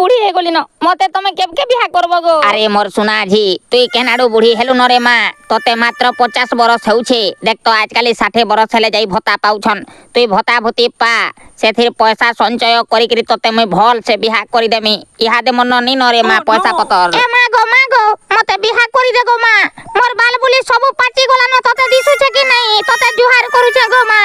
বুড়ি হয়ে গলি না মতে তুমি কেবকে বিহা করব গো আরে মোর সোনা ঝি তুই কেনাড়ু বুড়ি হেলু নরে মা তোতে মাত্র 50 বরস হউছে দেখ তো আজকালি 60 বরস হেলে যাই ভত্তা পাউছন তুই ভত্তা ভতি পা সেথির পয়সা সঞ্চয় করি করি তোতে মুই ভাল সে বিহা করি দেমি ইহাদে মন নি নরে মা পয়সা পতর এ মা গো মতে বিহা করি দে গো মা মোর বাল বুলি সব পাচি গলা ন তোতে দিছুছে কি নাই তোতে জুহার করুছে গো মা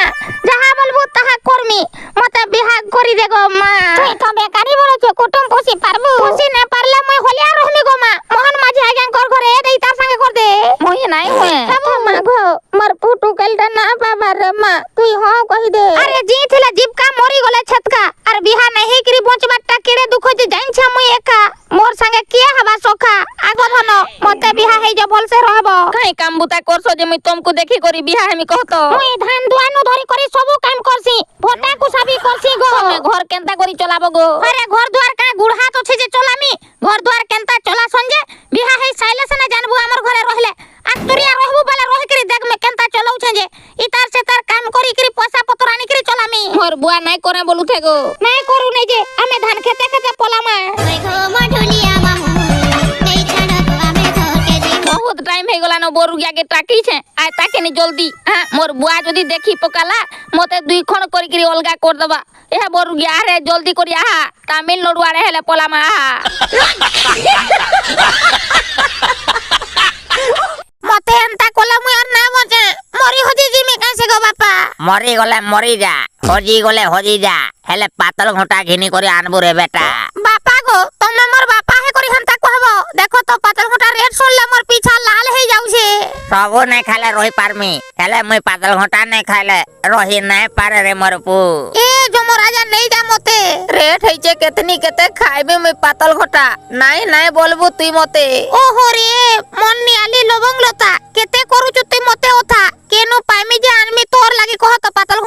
যাহা বলবো তাহা করমি মতে বিহা করি দে গো মা তুই তো বেকারি বলছ কুটুম পুষি পারবু পুষি না পারলে মই হলিয়া রহমি গো মা মোহন মাঝি আজ্ঞা কর ঘরে দেই তার সঙ্গে কর দে মই নাই হয়ে মা গো মোর পুটু কেলটা না বাবার মা তুই হ কহি দে আরে জি থিলা জীবকা মরি গলে ছতকা আর বিহা নাই করি বঞ্চবারটা কেড়ে দুঃখ যে জানছ মই একা মোর সঙ্গে কিয়া হবা সখা আগো ধন মতে বিহা হেই যে ভলসে রহব কাই কাম বুতা করছো যে মই তুমকু দেখি করি বিহা হেমি কহত মই ধান দুয়ানো ধরি করি সব কাম করছি ভোটা কুসাবি করছি গো তুমি ঘর কেনতা করি চলাবো গো আরে ঘর দুয়ার কা গুড় হাত আছে যে চলামি ঘর দুয়ার কেনতা চলা সঞ্জে বিহা হেই সাইলেছে না জানবু আমার ঘরে রহলে আর তুরিয়া রহবু বলে রহি করি দেখ মে কেনতা চলাউছে যে ইতার সে তার কাম করি করি পয়সা পত্র আনি করি চলামি মোর বুয়া নাই করে বলুথে গো নাই করু নাই যে আমি ধান খেতে খেতে পলামা बहुत टाइम हे गला न बोरुगिया के टाकी छे आय ताके नि जल्दी हां मोर बुआ जदी देखी पकाला मते दुई खण करी करी अलगा कर दबा एहा बोरुगिया रे जल्दी करी आहा तमिलनाडु आरे हेले पलामा आहा मते एंता कोला मु यार ना बचे मरी हजी जी में कैसे गो बापा मरी गले मरी जा हजी जा हेले पातल घोटा घिनी करे आनबो रे बेटा बापा गो तुम मोर बापा हे करी हंता कहबो देखो तो पातल घोटा रेट सुनले मोर पीछा लाल हे जाउछे सबो नै खाले रही पारमी हेले मुई पातल घोटा नै खाले रही नै पारे रे मोर पु ए जो मोर राजा नहीं जा मते रेट हेचे केतनी केते खाइबे मुई पातल घोटा नाई बोलबू तुई मते ओहो रे मन नि आली लवंग लता केते करूछु तुई मते ओथा केनु पाइमी जे आनमी तोर लागि कह तो पातल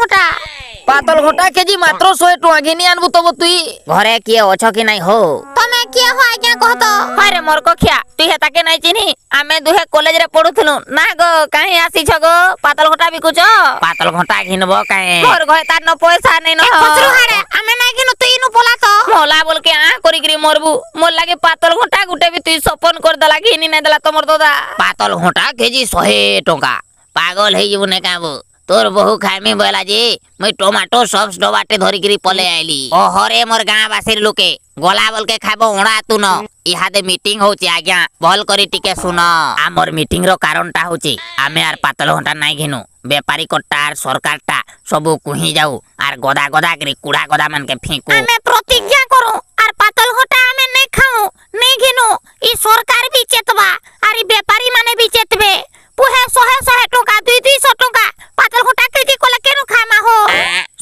घोटा केजी मात्र 100 टका घिनी आनबू तब तुई घरे किए अछ कि नै हो तमे किए हो आज्ञा कह तो अरे मोर कखिया तुई हेता के नै चिनी आमे दुहे कॉलेज रे पढुथलु ना गो काहे आसी छ गो पातल घोटा बिकुछ पातल घोटा घिनबो काहे मोर घरे तार न पैसा नै न पछरु हारे आमे नै घिनु तुई नु पोला तो मोला बोल के आ करी करी मरबू मोर लागि पातल घोटा गुटे भी तुई सपन कर दला घिनी नै दला तमर दादा पातल घोटा केजी 100 टका पागल हे जबु नै काबू तोर बहु खाइमी बोला जी मैं टमाटो सॉस डबाटे धरी करी पले आइली ओ हरे मोर गां बासिर लोके गोला बोल के खाबो उड़ा तू न इहादे मीटिंग होची आज्ञा भल करी टिके सुन आमर मीटिंग रो कारणटा होची आमे आर पातल घंटा नाइ घिनु व्यापारी कोटा आर सरकारटा सबु कुही जाऊ आर गदा गदा करी कुड़ा गदा मन के फेंकू आमे प्रतिज्ञा करू आर पातल घंटा आमे नै खाऊ नै घिनु ई सरकार भी चेतबा आर ई व्यापारी माने भी चेतबे पुहे 100 टका 200 टका पातल घोटा कृति कोला केनु खामा हो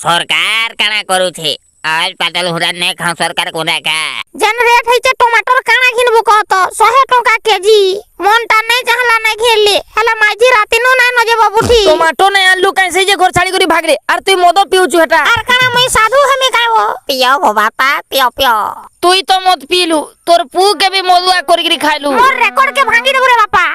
सरकार काना करू छे आज पातल घोटा नै खाऊ सरकार कोना का जन रेट है टमाटर काना घिनबो कहत 100 टका केजी मोनटा नै जहला नै घेरले हला माजी राती नो नै नजे बाबूठी टमाटो नै आलू कैसे जे घर छाड़ी करी भागले आर तू मदो पिउछु हेटा आर काना मैं साधु हमें काओ पियो हो बापा पियो तुई तो मत पीलू तोर पू के भी मदुआ करी करी खाइलू मोर रेकॉर्ड के भांगी देबो रे बापा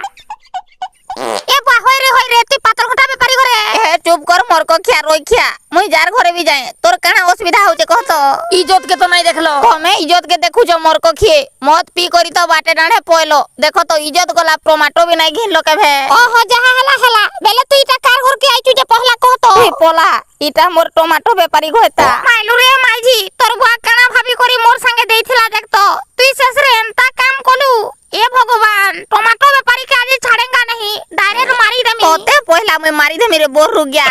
ए बा होय रे तू पातल घोटा बेपारी करे ए चुप कर मोर को खिया रोई खिया मुई जार घरे भी जाए तोर काना असुविधा होचे कहत इज्जत के तो नहीं देखलो तमे इज्जत के देखु जो मोर को खिए मत पी करी तो बाटे डांडे पोयलो देखो तो इज्जत गला टमाटो भी नहीं घिन लो के भे ओहो जहा हला बेले तू इटा कार घर के आइचु जे पहला कहत ए पोला इटा मोर टमाटो बेपारी घोता माइलु रे माइजी तोर बुआ काना भाभी करी मोर संगे देइथिला देख तो तू शेष रे एंता काम कोलू ए भगवान टमाटो बेपारी के आज छाड़ेगा नहीं डायरेक्ट मारी देमी ओते पहला मैं मारी दे मेरे बोर रुक गया